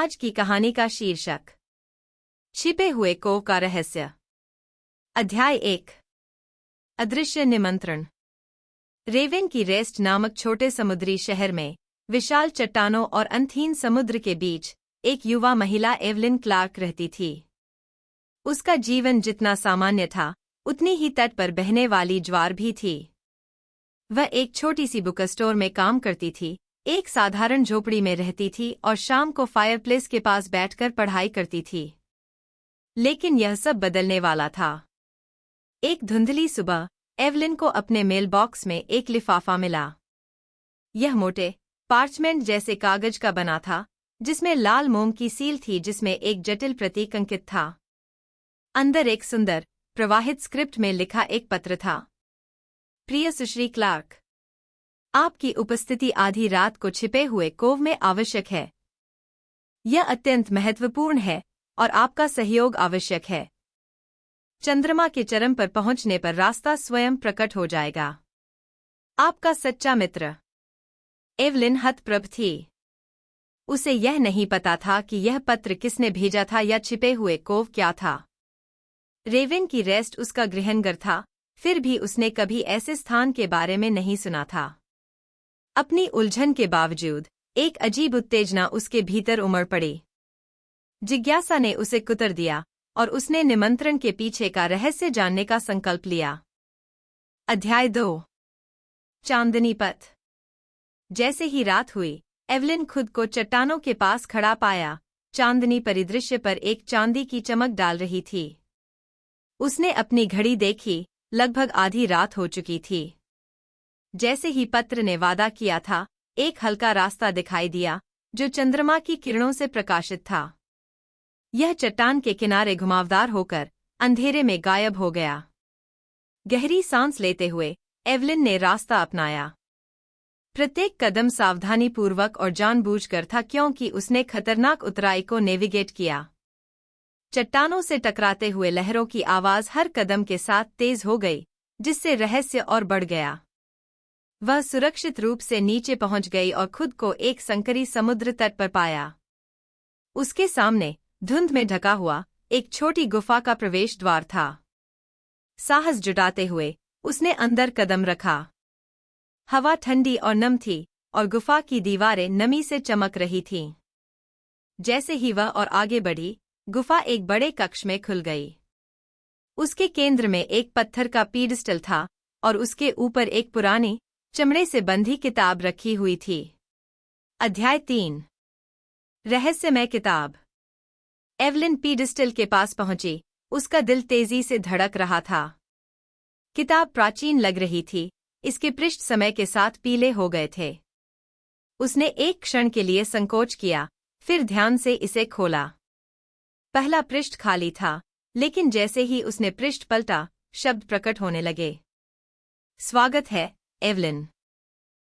आज की कहानी का शीर्षक छिपे हुए कोव का रहस्य। अध्याय 1। अदृश्य निमंत्रण। रेवेन की रेस्ट नामक छोटे समुद्री शहर में विशाल चट्टानों और अंतहीन समुद्र के बीच एक युवा महिला एवलिन क्लार्क रहती थी। उसका जीवन जितना सामान्य था उतनी ही तट पर बहने वाली ज्वार भी थी। वह एक छोटी सी बुक स्टोर में काम करती थी, एक साधारण झोपड़ी में रहती थी और शाम को फायरप्लेस के पास बैठकर पढ़ाई करती थी। लेकिन यह सब बदलने वाला था। एक धुंधली सुबह एवलिन को अपने मेल बॉक्स में एक लिफाफा मिला। यह मोटे पार्चमेंट जैसे कागज का बना था, जिसमें लाल मोम की सील थी, जिसमें एक जटिल प्रतीक अंकित था। अंदर एक सुंदर प्रवाहित स्क्रिप्ट में लिखा एक पत्र था। प्रिय सुश्री क्लार्क, आपकी उपस्थिति आधी रात को छिपे हुए कोव में आवश्यक है। यह अत्यंत महत्वपूर्ण है और आपका सहयोग आवश्यक है। चंद्रमा के चरम पर पहुंचने पर रास्ता स्वयं प्रकट हो जाएगा। आपका सच्चा मित्र। एवलिन हतप्रभ थी। उसे यह नहीं पता था कि यह पत्र किसने भेजा था या छिपे हुए कोव क्या था। रेवेन की रेस्ट उसका गृहनगर था, फिर भी उसने कभी ऐसे स्थान के बारे में नहीं सुना था। अपनी उलझन के बावजूद एक अजीब उत्तेजना उसके भीतर उमड़ पड़ी। जिज्ञासा ने उसे कुतर दिया और उसने निमंत्रण के पीछे का रहस्य जानने का संकल्प लिया। अध्याय 2। चांदनी पथ। जैसे ही रात हुई, एवलिन खुद को चट्टानों के पास खड़ा पाया। चांदनी परिदृश्य पर एक चांदी की चमक डाल रही थी। उसने अपनी घड़ी देखी, लगभग आधी रात हो चुकी थी। जैसे ही पत्र ने वादा किया था, एक हल्का रास्ता दिखाई दिया जो चंद्रमा की किरणों से प्रकाशित था। यह चट्टान के किनारे घुमावदार होकर अंधेरे में गायब हो गया। गहरी सांस लेते हुए एवलिन ने रास्ता अपनाया। प्रत्येक कदम सावधानीपूर्वक और जानबूझकर था, क्योंकि उसने खतरनाक उतराई को नेविगेट किया। चट्टानों से टकराते हुए लहरों की आवाज हर कदम के साथ तेज हो गई, जिससे रहस्य और बढ़ गया। वह सुरक्षित रूप से नीचे पहुंच गई और खुद को एक संकरी समुद्र तट पर पाया। उसके सामने धुंध में ढका हुआ एक छोटी गुफा का प्रवेश द्वार था। साहस जुटाते हुए उसने अंदर कदम रखा। हवा ठंडी और नम थी और गुफा की दीवारें नमी से चमक रही थीं। जैसे ही वह और आगे बढ़ी, गुफा एक बड़े कक्ष में खुल गई। उसके केंद्र में एक पत्थर का पीडस्टल था और उसके ऊपर एक पुरानी चमड़े से बंधी किताब रखी हुई थी। अध्याय 3। रहस्यमय किताब। एवलिन पीडस्टल के पास पहुंची। उसका दिल तेजी से धड़क रहा था। किताब प्राचीन लग रही थी, इसके पृष्ठ समय के साथ पीले हो गए थे। उसने एक क्षण के लिए संकोच किया, फिर ध्यान से इसे खोला। पहला पृष्ठ खाली था, लेकिन जैसे ही उसने पृष्ठ पलटा, शब्द प्रकट होने लगे। स्वागत है एवलिन।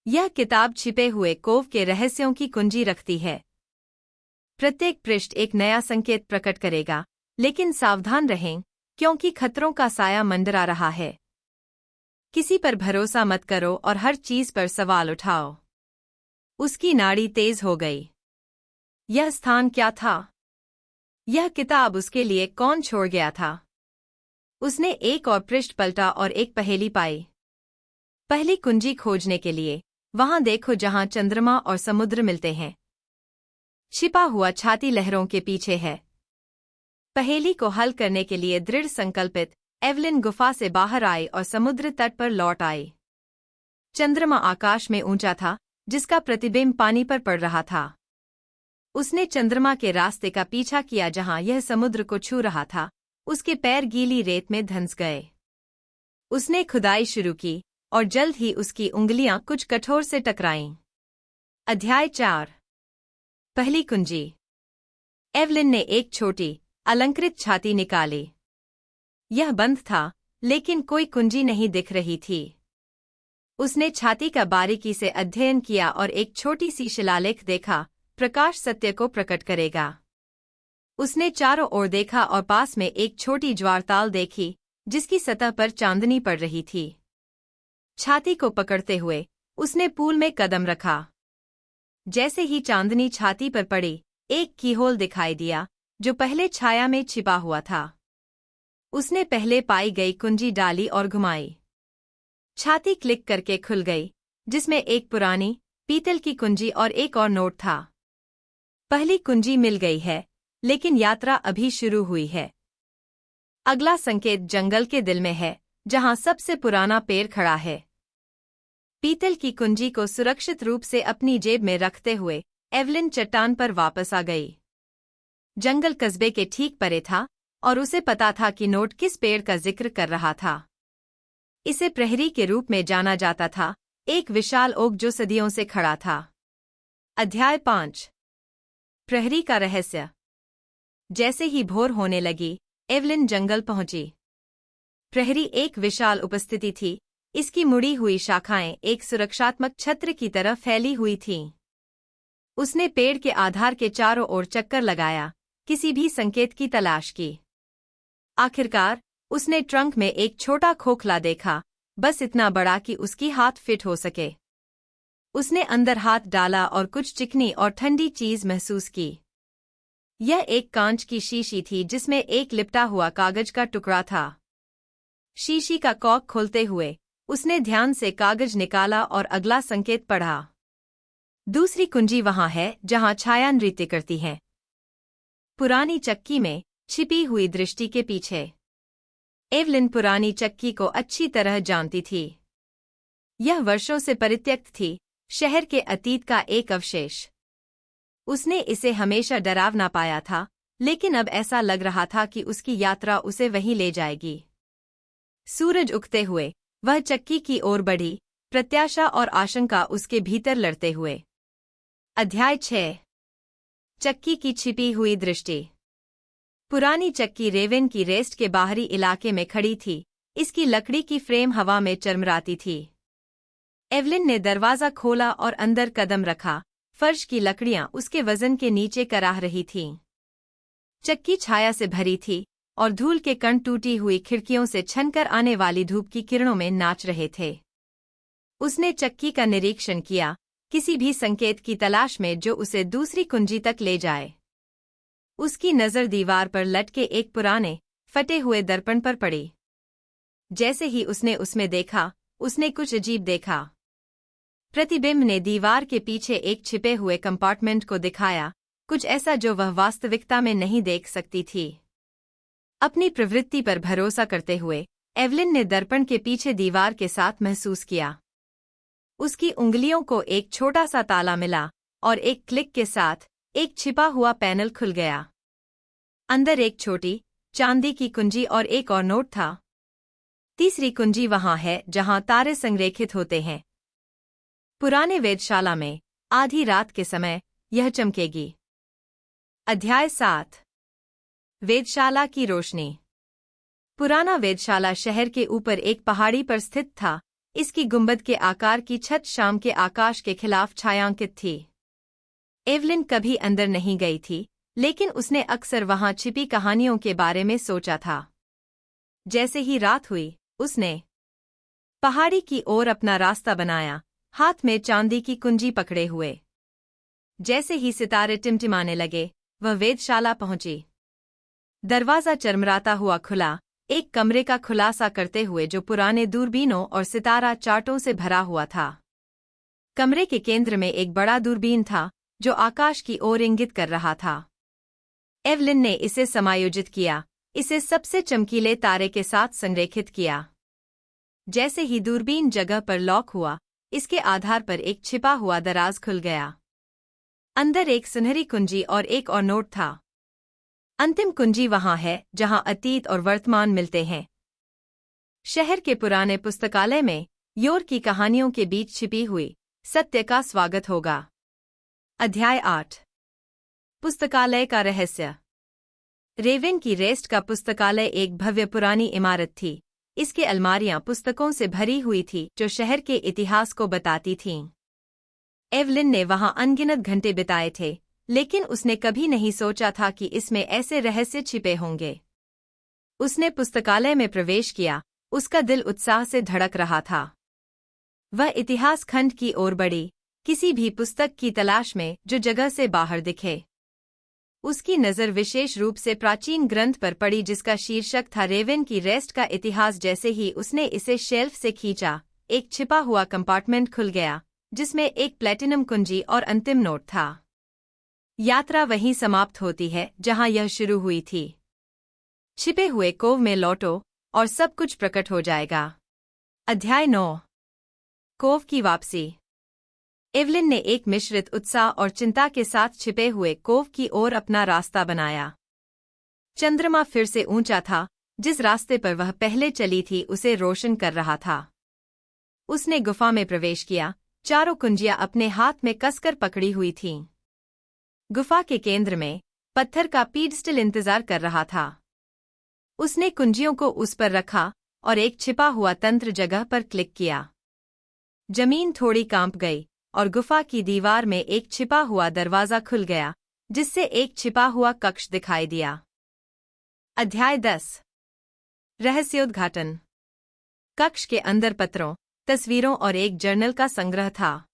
यह किताब छिपे हुए कोव के रहस्यों की कुंजी रखती है। प्रत्येक पृष्ठ एक नया संकेत प्रकट करेगा, लेकिन सावधान रहें, क्योंकि खतरों का साया मंडरा रहा है। किसी पर भरोसा मत करो और हर चीज पर सवाल उठाओ। उसकी नाड़ी तेज हो गई। यह स्थान क्या था? यह किताब उसके लिए कौन छोड़ गया था? उसने एक और पृष्ठ पलटा और एक पहेली पाई। पहली कुंजी खोजने के लिए वहां देखो जहां चंद्रमा और समुद्र मिलते हैं। छिपा हुआ छाती लहरों के पीछे है। पहेली को हल करने के लिए दृढ़ संकल्पित एवलिन गुफा से बाहर आई और समुद्र तट पर लौट आई। चंद्रमा आकाश में ऊंचा था, जिसका प्रतिबिंब पानी पर पड़ रहा था। उसने चंद्रमा के रास्ते का पीछा किया जहां यह समुद्र को छू रहा था। उसके पैर गीली रेत में धंस गए। उसने खुदाई शुरू की और जल्द ही उसकी उंगलियां कुछ कठोर से टकराईं। अध्याय 4। पहली कुंजी। एवलिन ने एक छोटी अलंकृत छाती निकाली। यह बंद था, लेकिन कोई कुंजी नहीं दिख रही थी। उसने छाती का बारीकी से अध्ययन किया और एक छोटी सी शिलालेख देखा। प्रकाश सत्य को प्रकट करेगा। उसने चारों ओर देखा और पास में एक छोटी ज्वारताल देखी, जिसकी सतह पर चांदनी पड़ रही थी। छाती को पकड़ते हुए उसने पूल में कदम रखा। जैसे ही चांदनी छाती पर पड़ी, एक कीहोल दिखाई दिया जो पहले छाया में छिपा हुआ था। उसने पहले पाई गई कुंजी डाली और घुमाई। छाती क्लिक करके खुल गई, जिसमें एक पुरानी पीतल की कुंजी और एक और नोट था। पहली कुंजी मिल गई है, लेकिन यात्रा अभी शुरू हुई है। अगला संकेत जंगल के दिल में है, जहां सबसे पुराना पेड़ खड़ा है। पीतल की कुंजी को सुरक्षित रूप से अपनी जेब में रखते हुए एवलिन चट्टान पर वापस आ गई। जंगल कस्बे के ठीक परे था और उसे पता था कि नोट किस पेड़ का जिक्र कर रहा था। इसे प्रहरी के रूप में जाना जाता था, एक विशाल ओक जो सदियों से खड़ा था। अध्याय 5। प्रहरी का रहस्य। जैसे ही भोर होने लगी, एवलिन जंगल पहुंची। प्रहरी एक विशाल उपस्थिति थी, इसकी मुड़ी हुई शाखाएं एक सुरक्षात्मक छत्र की तरह फैली हुई थीं। उसने पेड़ के आधार के चारों ओर चक्कर लगाया, किसी भी संकेत की तलाश की। आखिरकार उसने ट्रंक में एक छोटा खोखला देखा, बस इतना बड़ा कि उसकी हाथ फिट हो सके। उसने अंदर हाथ डाला और कुछ चिकनी और ठंडी चीज महसूस की। यह एक कांच की शीशी थी जिसमें एक लिपटा हुआ कागज का टुकड़ा था। शीशी का कॉर्क खोलते हुए उसने ध्यान से कागज निकाला और अगला संकेत पढ़ा। दूसरी कुंजी वहां है जहां छाया नृत्य करती है, पुरानी चक्की में छिपी हुई दृष्टि के पीछे। एवलिन पुरानी चक्की को अच्छी तरह जानती थी। यह वर्षों से परित्यक्त थी, शहर के अतीत का एक अवशेष। उसने इसे हमेशा डरावना पाया था, लेकिन अब ऐसा लग रहा था कि उसकी यात्रा उसे वहीं ले जाएगी। सूरज उगते हुए वह चक्की की ओर बढ़ी, प्रत्याशा और आशंका उसके भीतर लड़ते हुए। अध्याय 6। चक्की की छिपी हुई दृष्टि। पुरानी चक्की रेवेन की रेस्ट के बाहरी इलाके में खड़ी थी, इसकी लकड़ी की फ्रेम हवा में चरमराती थी। एवलिन ने दरवाजा खोला और अंदर कदम रखा, फर्श की लकड़ियां उसके वजन के नीचे कराह रही थीं। चक्की छाया से भरी थी और धूल के कण टूटी हुई खिड़कियों से छनकर आने वाली धूप की किरणों में नाच रहे थे। उसने चक्की का निरीक्षण किया, किसी भी संकेत की तलाश में जो उसे दूसरी कुंजी तक ले जाए। उसकी नज़र दीवार पर लटके एक पुराने, फटे हुए दर्पण पर पड़ी। जैसे ही उसने उसमें देखा, उसने कुछ अजीब देखा। प्रतिबिंब ने दीवार के पीछे एक छिपे हुए कंपार्टमेंट को दिखाया, कुछ ऐसा जो वह वास्तविकता में नहीं देख सकती थी। अपनी प्रवृत्ति पर भरोसा करते हुए एवलिन ने दर्पण के पीछे दीवार के साथ महसूस किया। उसकी उंगलियों को एक छोटा सा ताला मिला और एक क्लिक के साथ एक छिपा हुआ पैनल खुल गया। अंदर एक छोटी, चांदी की कुंजी और एक और नोट था। तीसरी कुंजी वहां है जहां तारे संरेखित होते हैं। पुराने वेधशाला में आधी रात के समय यह चमकेगी। अध्याय 7। वेधशाला की रोशनी। पुराना वेधशाला शहर के ऊपर एक पहाड़ी पर स्थित था, इसकी गुंबद के आकार की छत शाम के आकाश के खिलाफ छायांकित थी। एवलिन कभी अंदर नहीं गई थी, लेकिन उसने अक्सर वहां छिपी कहानियों के बारे में सोचा था। जैसे ही रात हुई, उसने पहाड़ी की ओर अपना रास्ता बनाया, हाथ में चांदी की कुंजी पकड़े हुए। जैसे ही सितारे टिमटिमाने लगे, वह वेधशाला पहुंची। दरवाजा चरमराता हुआ खुला, एक कमरे का खुलासा करते हुए जो पुराने दूरबीनों और सितारा चार्टों से भरा हुआ था। कमरे के केंद्र में एक बड़ा दूरबीन था, जो आकाश की ओर इंगित कर रहा था। एवलिन ने इसे समायोजित किया, इसे सबसे चमकीले तारे के साथ संरेखित किया। जैसे ही दूरबीन जगह पर लॉक हुआ, इसके आधार पर एक छिपा हुआ दराज खुल गया। अंदर एक सुनहरी कुंजी और एक और नोट था। अंतिम कुंजी वहां है जहां अतीत और वर्तमान मिलते हैं। शहर के पुराने पुस्तकालय में योर की कहानियों के बीच छिपी हुई सत्य का स्वागत होगा। अध्याय 8। पुस्तकालय का रहस्य। रेवेन की रेस्ट का पुस्तकालय एक भव्य पुरानी इमारत थी। इसकी अलमारियां पुस्तकों से भरी हुई थी जो शहर के इतिहास को बताती थीं। एवलिन ने वहां अनगिनत घंटे बिताए थे, लेकिन उसने कभी नहीं सोचा था कि इसमें ऐसे रहस्य छिपे होंगे। उसने पुस्तकालय में प्रवेश किया, उसका दिल उत्साह से धड़क रहा था। वह इतिहास खंड की ओर बढ़ी, किसी भी पुस्तक की तलाश में जो जगह से बाहर दिखे। उसकी नज़र विशेष रूप से प्राचीन ग्रंथ पर पड़ी जिसका शीर्षक था रेवेन की रेस्ट का इतिहास। जैसे ही उसने इसे शेल्फ से खींचा, एक छिपा हुआ कंपार्टमेंट खुल गया जिसमें एक प्लेटिनम कुंजी और अंतिम नोट था। यात्रा वहीं समाप्त होती है जहां यह शुरू हुई थी। छिपे हुए कोव में लौटो और सब कुछ प्रकट हो जाएगा। अध्याय 9। कोव की वापसी। एवलिन ने एक मिश्रित उत्साह और चिंता के साथ छिपे हुए कोव की ओर अपना रास्ता बनाया। चंद्रमा फिर से ऊंचा था, जिस रास्ते पर वह पहले चली थी उसे रोशन कर रहा था। उसने गुफा में प्रवेश किया, चारों कुंजियां अपने हाथ में कसकर पकड़ी हुई थीं। गुफा के केंद्र में पत्थर का पीडस्टल इंतजार कर रहा था। उसने कुंजियों को उस पर रखा और एक छिपा हुआ तंत्र जगह पर क्लिक किया। जमीन थोड़ी कांप गई और गुफा की दीवार में एक छिपा हुआ दरवाजा खुल गया, जिससे एक छिपा हुआ कक्ष दिखाई दिया। अध्याय 10। रहस्योद्घाटन। कक्ष के अंदर पत्रों, तस्वीरों और एक जर्नल का संग्रह था।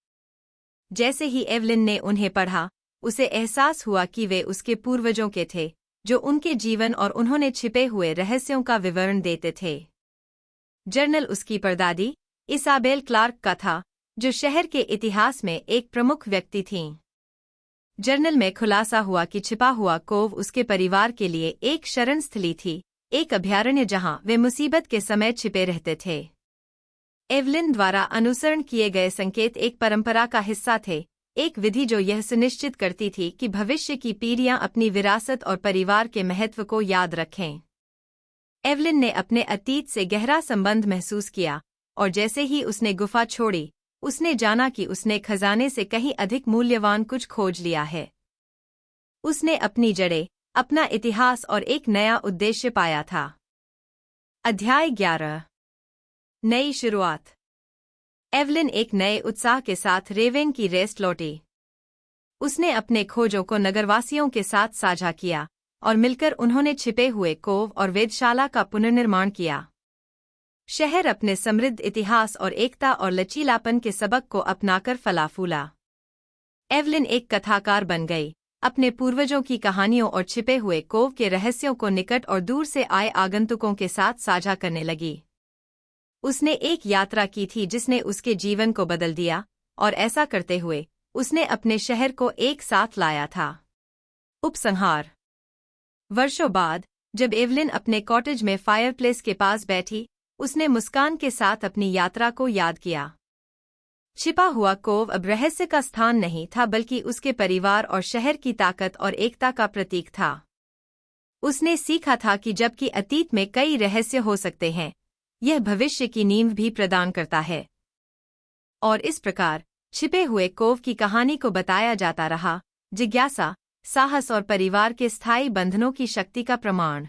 जैसे ही एवलिन ने उन्हें पढ़ा, उसे एहसास हुआ कि वे उसके पूर्वजों के थे, जो उनके जीवन और उन्होंने छिपे हुए रहस्यों का विवरण देते थे। जर्नल उसकी परदादी इसाबेल क्लार्क का था, जो शहर के इतिहास में एक प्रमुख व्यक्ति थीं। जर्नल में खुलासा हुआ कि छिपा हुआ कोव उसके परिवार के लिए एक शरण स्थली थी, एक अभयारण्य जहां वे मुसीबत के समय छिपे रहते थे। एवलिन द्वारा अनुसरण किए गए संकेत एक परंपरा का हिस्सा थे, एक विधि जो यह सुनिश्चित करती थी कि भविष्य की पीढ़ियां अपनी विरासत और परिवार के महत्व को याद रखें। एवलिन ने अपने अतीत से गहरा संबंध महसूस किया, और जैसे ही उसने गुफा छोड़ी, उसने जाना कि उसने खजाने से कहीं अधिक मूल्यवान कुछ खोज लिया है। उसने अपनी जड़ें, अपना इतिहास और एक नया उद्देश्य पाया था। अध्याय 11। नई शुरुआत। एवलिन एक नए उत्साह के साथ रेवेन की रेस्ट लौटी। उसने अपने खोजों को नगरवासियों के साथ साझा किया, और मिलकर उन्होंने छिपे हुए कोव और वेधशाला का पुनर्निर्माण किया। शहर अपने समृद्ध इतिहास और एकता और लचीलापन के सबक को अपनाकर फला फूला। एवलिन एक कथाकार बन गई, अपने पूर्वजों की कहानियों और छिपे हुए कोव के रहस्यों को निकट और दूर से आए आगंतुकों के साथ साझा करने लगी। उसने एक यात्रा की थी जिसने उसके जीवन को बदल दिया, और ऐसा करते हुए उसने अपने शहर को एक साथ लाया था। उपसंहार। वर्षों बाद, जब एवलिन अपने कॉटेज में फायरप्लेस के पास बैठी, उसने मुस्कान के साथ अपनी यात्रा को याद किया। छिपा हुआ कोव अब रहस्य का स्थान नहीं था, बल्कि उसके परिवार और शहर की ताकत और एकता का प्रतीक था। उसने सीखा था कि जबकि अतीत में कई रहस्य हो सकते हैं, यह भविष्य की नींव भी प्रदान करता है। और इस प्रकार छिपे हुए कोव की कहानी को बताया जाता रहा, जिज्ञासा, साहस और परिवार के स्थायी बंधनों की शक्ति का प्रमाण।